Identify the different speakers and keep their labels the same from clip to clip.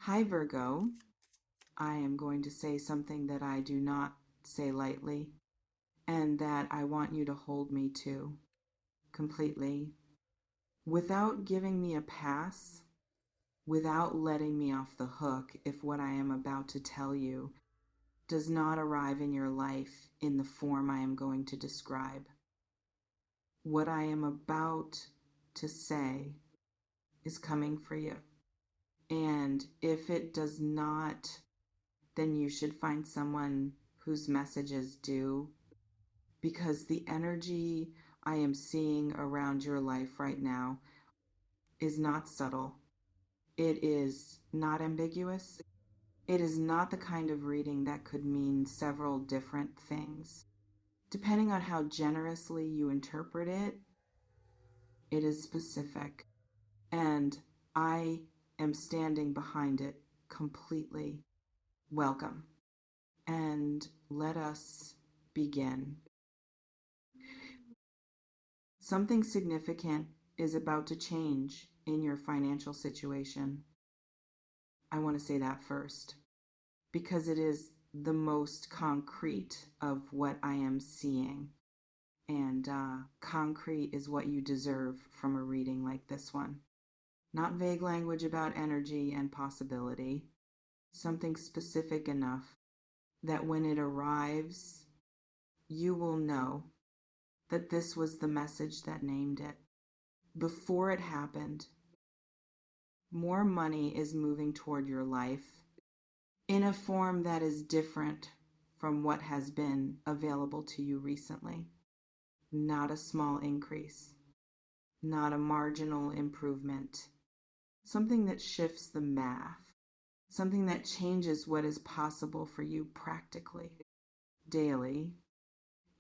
Speaker 1: Hi, Virgo. I am going to say something that I do not say lightly and that I want you to hold me to completely without giving me a pass, without letting me off the hook if what I am about to tell you does not arrive in your life in the form I am going to describe. What I am about to say is coming for you. And if it does not, then you should find someone whose messages do, because the energy I am seeing around your life right now is not subtle. It is not ambiguous. It is not the kind of reading that could mean several different things. Depending on how generously you interpret it, it is specific. And I am standing behind it completely. Welcome. And let us begin. Something significant is about to change in your financial situation. I want to say that first because it is the most concrete of what I am seeing. And concrete is what you deserve from a reading like this one. Not vague language about energy and possibility. Something specific enough that when it arrives, you will know that this was the message that named it. Before it happened, more money is moving toward your life in a form that is different from what has been available to you recently. Not a small increase, not a marginal improvement, something that shifts the math, something that changes what is possible for you practically, daily,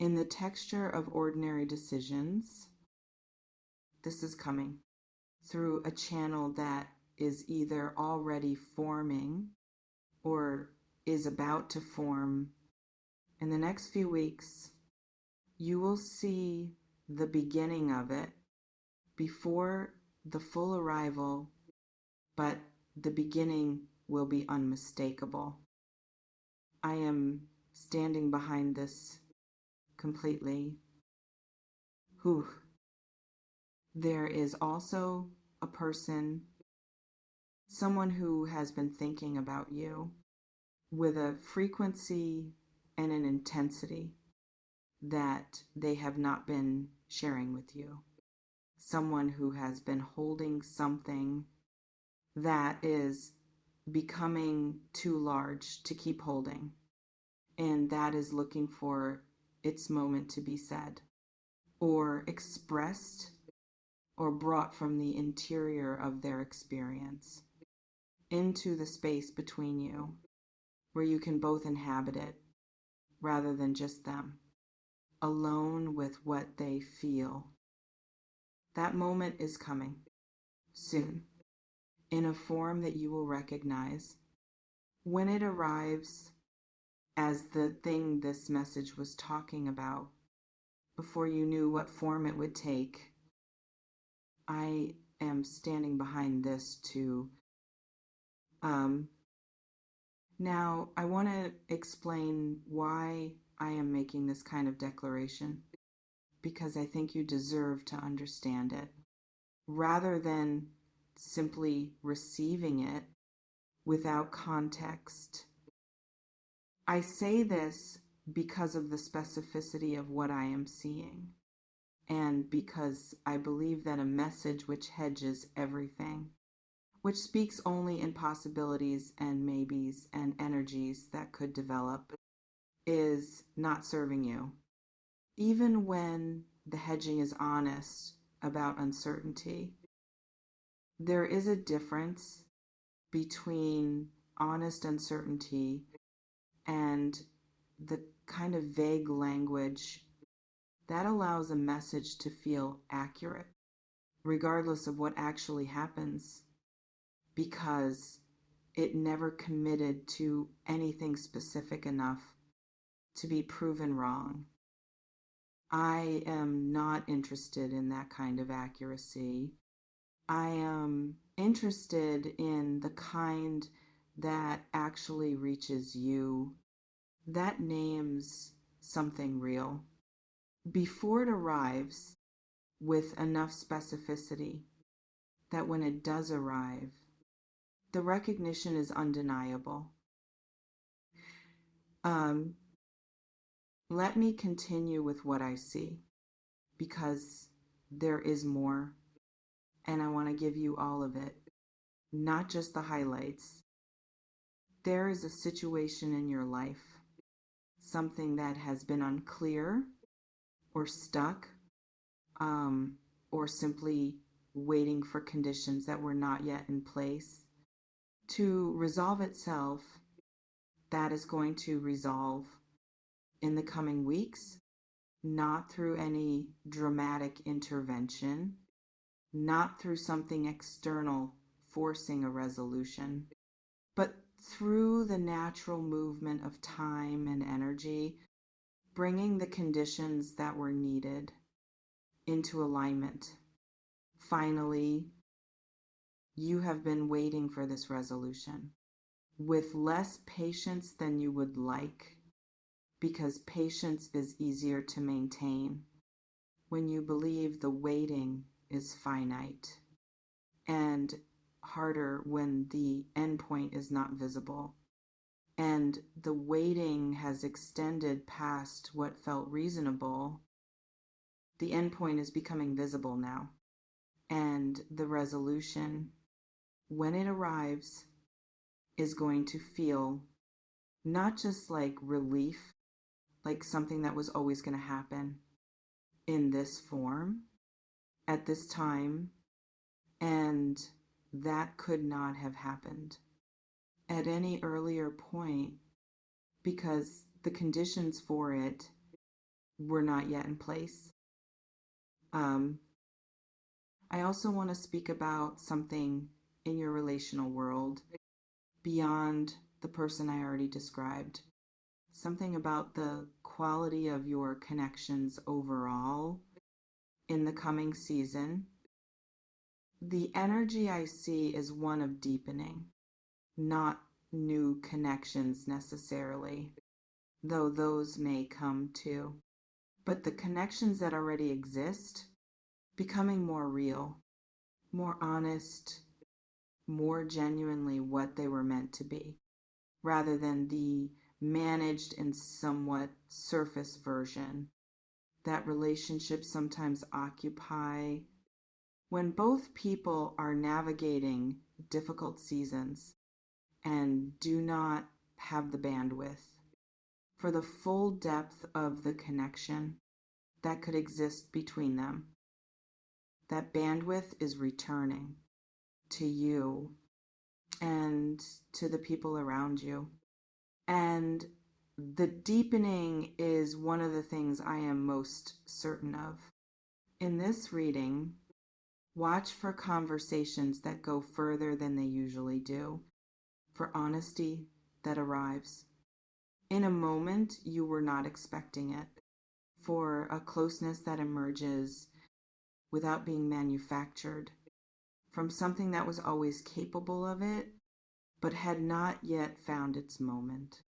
Speaker 1: in the texture of ordinary decisions. This is coming through a channel that is either already forming or is about to form. In the next few weeks, you will see the beginning of it before the full arrival, but the beginning will be unmistakable. I am standing behind this completely. Whew. There is also a person, someone who has been thinking about you with a frequency and an intensity that they have not been sharing with you. Someone who has been holding something that is becoming too large to keep holding, and that is looking for its moment to be said or expressed or brought from the interior of their experience into the space between you where you can both inhabit it rather than just them, alone with what they feel. That moment is coming soon in a form that you will recognize. When it arrives as the thing this message was talking about, before you knew what form it would take, I am standing behind this too. Now, I want to explain why I am making this kind of declaration, because I think you deserve to understand it, rather than simply receiving it without context. I say this because of the specificity of what I am seeing, and because I believe that a message which hedges everything, which speaks only in possibilities and maybes and energies that could develop, is not serving you. Even when the hedging is honest about uncertainty, there is a difference between honest uncertainty and the kind of vague language that allows a message to feel accurate, regardless of what actually happens, because it never committed to anything specific enough to be proven wrong. I am not interested in that kind of accuracy. I am interested in the kind that actually reaches you, that names something real. Before it arrives with enough specificity that when it does arrive, the recognition is undeniable. Let me continue with what I see, because there is more, and I want to give you all of it, not just the highlights. There is a situation in your life, something that has been unclear or stuck, or simply waiting for conditions that were not yet in place to resolve itself. That is going to resolve in the coming weeks, not through any dramatic intervention, not through something external forcing a resolution, but through the natural movement of time and energy, bringing the conditions that were needed into alignment. Finally, you have been waiting for this resolution with less patience than you would like, because patience is easier to maintain when you believe the waiting is finite, and harder when the endpoint is not visible and the waiting has extended past what felt reasonable. The endpoint is becoming visible now, and the resolution, when it arrives, is going to feel not just like relief, like something that was always going to happen in this form at this time, and that could not have happened at any earlier point because the conditions for it were not yet in place. I also want to speak about something in your relational world beyond the person I already described. Something about the quality of your connections overall in the coming season. The energy I see is one of deepening, not new connections necessarily, though those may come too. But the connections that already exist, becoming more real, more honest, more genuinely what they were meant to be, rather than the managed and somewhat surface version that relationships sometimes occupy when both people are navigating difficult seasons and do not have the bandwidth for the full depth of the connection that could exist between them. That bandwidth is returning to you and to the people around you. And the deepening is one of the things I am most certain of. In this reading, watch for conversations that go further than they usually do, for honesty that arrives in a moment you were not expecting it, for a closeness that emerges without being manufactured, from something that was always capable of it, but had not yet found its moment.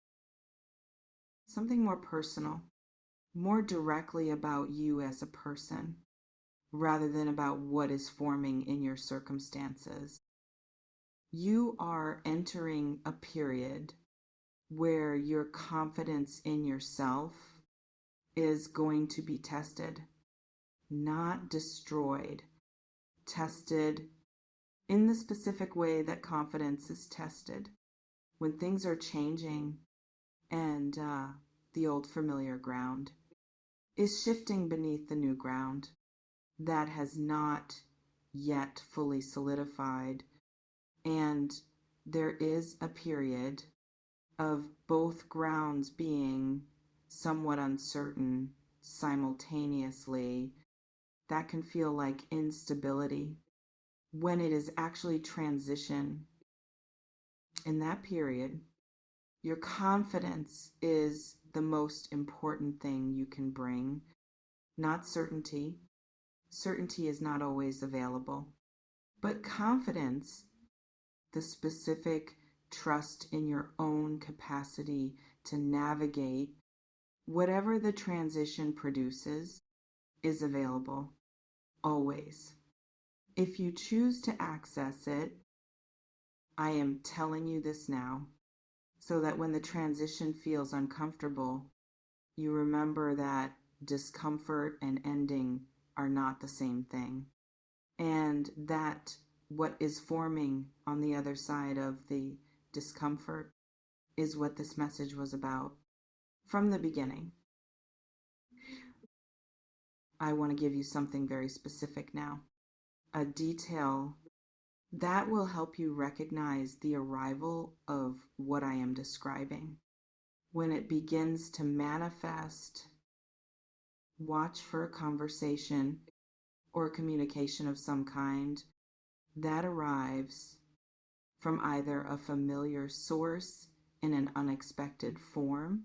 Speaker 1: Something more personal, more directly about you as a person, rather than about what is forming in your circumstances. You are entering a period where your confidence in yourself is going to be tested, not destroyed, tested in the specific way that confidence is tested when things are changing and the old familiar ground is shifting beneath the new ground that has not yet fully solidified. And there is a period of both grounds being somewhat uncertain simultaneously that can feel like instability when it is actually transition. In that period, your confidence is the most important thing you can bring, not certainty. Certainty is not always available, but confidence, the specific trust in your own capacity to navigate whatever the transition produces is available, always. If you choose to access it, I am telling you this now, so that when the transition feels uncomfortable, you remember that discomfort and ending are not the same thing, and that what is forming on the other side of the discomfort is what this message was about from the beginning. I want to give you something very specific now, a detail that will help you recognize the arrival of what I am describing. When it begins to manifest, watch for a conversation or communication of some kind that arrives from either a familiar source in an unexpected form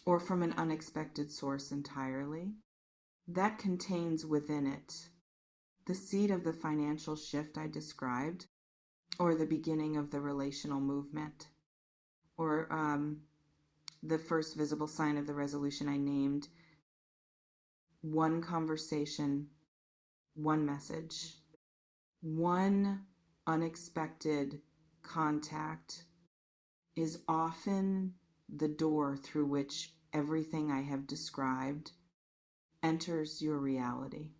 Speaker 1: or from an unexpected source entirely, that contains within it the seed of the financial shift I described, or the beginning of the relational movement, or the first visible sign of the resolution I named. One conversation, one message, one unexpected contact is often the door through which everything I have described enters your reality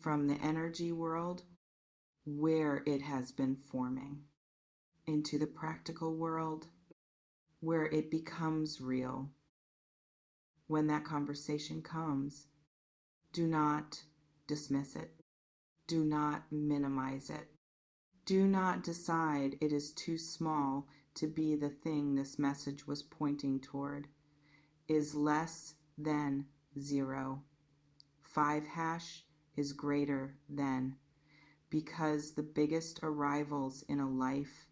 Speaker 1: from the energy world where it has been forming into the practical world where it becomes real. When that conversation comes, do not dismiss it. Do not minimize it. Do not decide it is too small to be the thing this message was pointing toward. Is less than 0. 5 hash is greater than, because the biggest arrivals in a life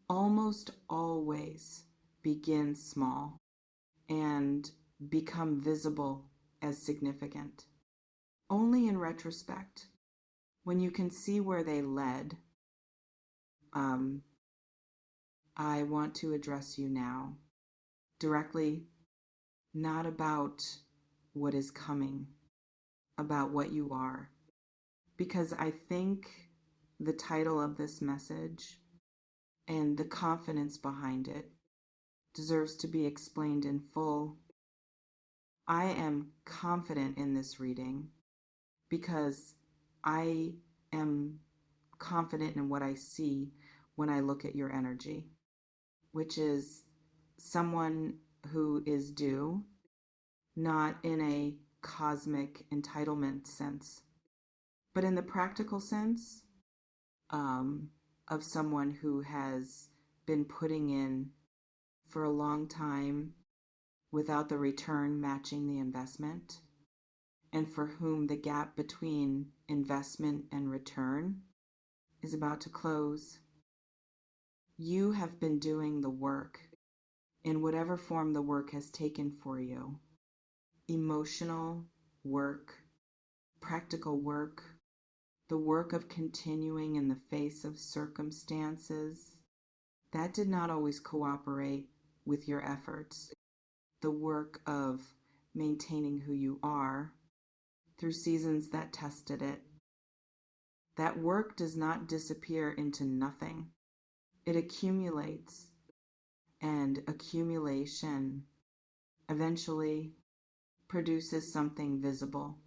Speaker 1: almost always begin small and become visible as significant. Only in retrospect, when you can see where they led. I want to address you now directly, not about what is coming, about what you are. Because I think the title of this message and the confidence behind it deserves to be explained in full. I am confident in this reading because I am confident in what I see when I look at your energy, which is someone who is due, not in a cosmic entitlement sense, but in the practical sense of someone who has been putting in for a long time without the return matching the investment, and for whom the gap between investment and return is about to close. You have been doing the work in whatever form the work has taken for you. Emotional work, practical work, the work of continuing in the face of circumstances that did not always cooperate with your efforts. The work of maintaining who you are through seasons that tested it. That work does not disappear into nothing. It accumulates, and accumulation eventually produces something visible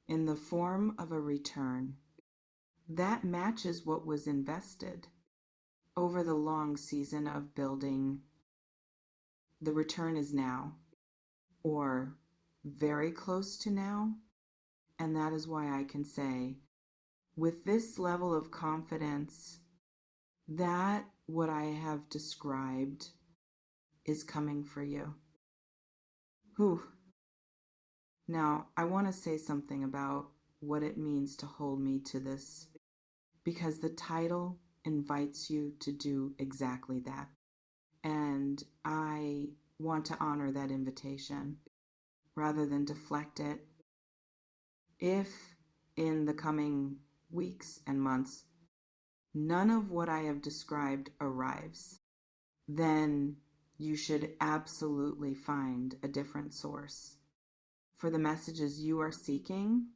Speaker 1: in the form of a return that matches what was invested over the long season of building. The return is now, or very close to now, and that is why I can say with this level of confidence that what I have described is coming for you. Whew. Now, I want to say something about what it means to hold me to this, because the title invites you to do exactly that. And I want to honor that invitation rather than deflect it. If in the coming weeks and months, none of what I have described arrives, then you should absolutely find a different source for the messages you are seeking,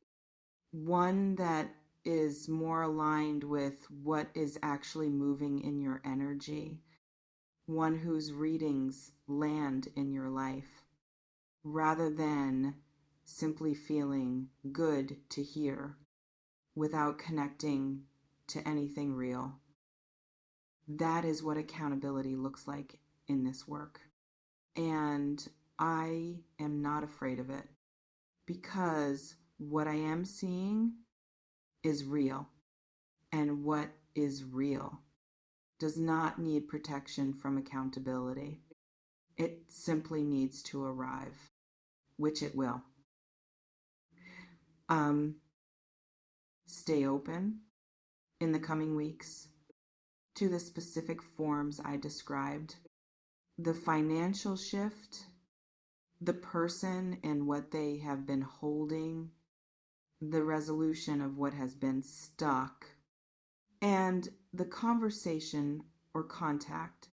Speaker 1: one that is more aligned with what is actually moving in your energy, one whose readings land in your life, rather than simply feeling good to hear without connecting to anything real. That is what accountability looks like in this work. And I am not afraid of it because what I am seeing is real. And what is real does not need protection from accountability. It simply needs to arrive, which it will. Stay open in the coming weeks to the specific forms I described. The financial shift, the person and what they have been holding, the resolution of what has been stuck, and the conversation or contact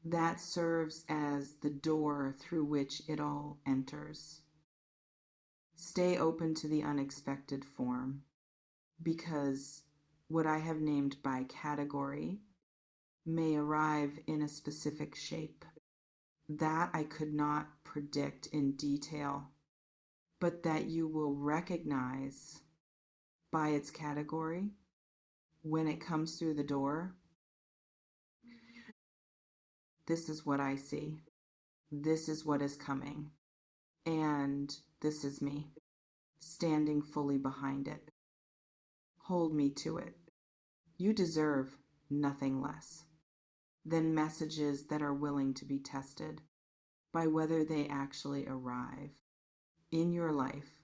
Speaker 1: that serves as the door through which it all enters. Stay open to the unexpected form, because what I have named by category may arrive in a specific shape that I could not predict in detail, but that you will recognize by its category when it comes through the door. This is what I see. This is what is coming. And this is me, standing fully behind it. Hold me to it. You deserve nothing less than messages that are willing to be tested by whether they actually arrive in your life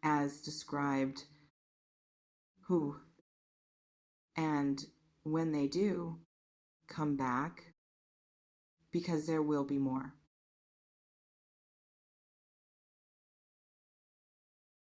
Speaker 1: as described who. And when they do, come back, because there will be more.